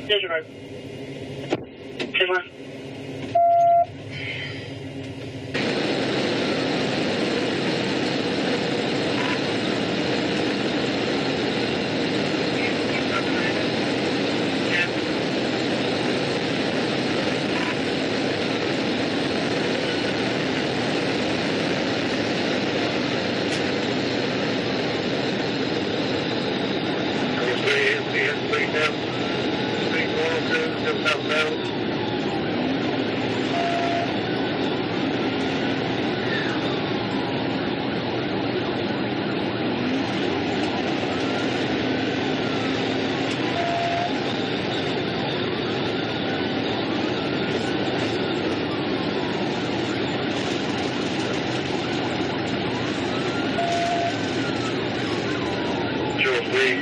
Disregard. Disregard.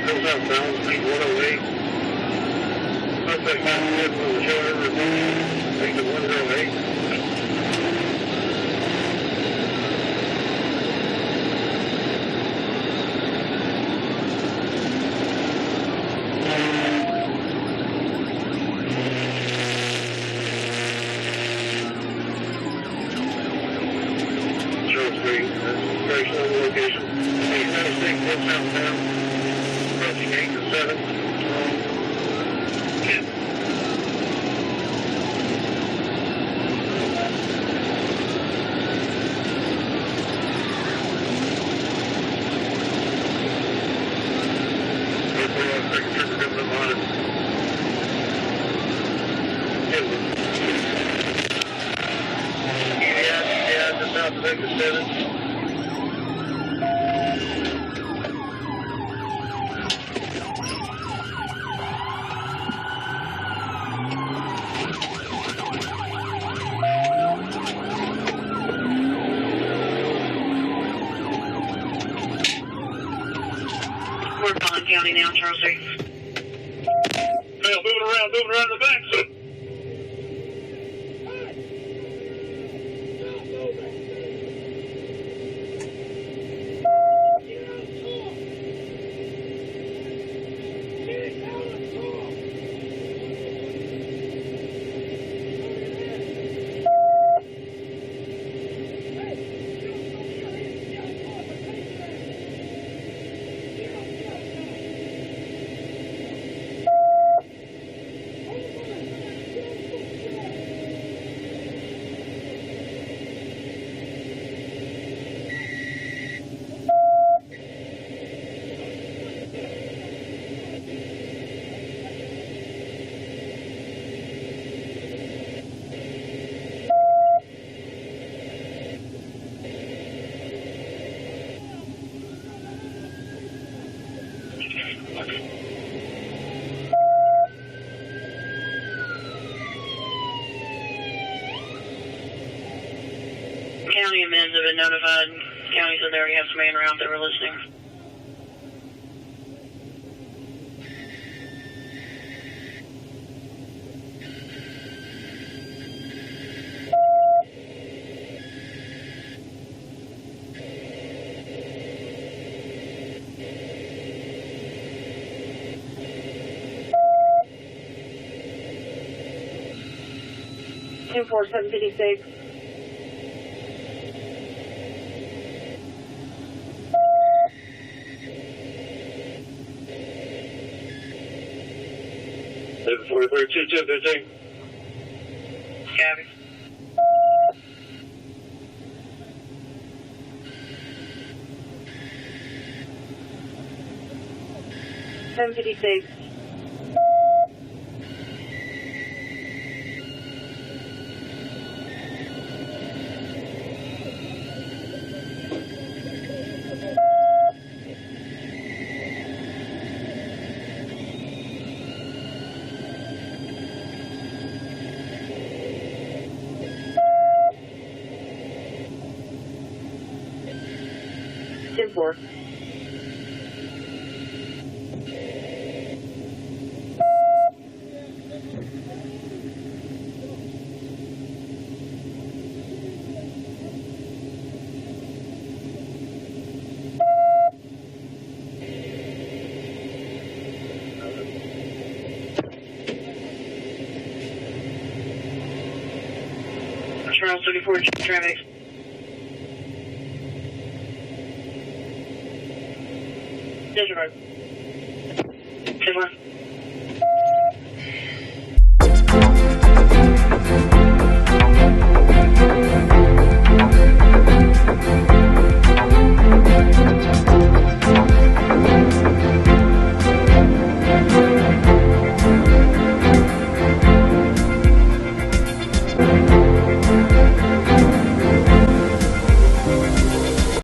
Goes outbound, speed 108. Contact 911 on the show river, make the 108. Charles Street, very slow location. 896, what's outbound? Approaching 8 to 7. 10. Second trooper coming up on it. Yeah, just south of exit 7. We're calling County now, Charles Street. Well, moving around the back. County amends have been notified. County said they already have some man around that were listening. Two 4756. Level 43, 215. Copy. Seven 56. Ten 4. 34 traffic. Disregard. 10-1.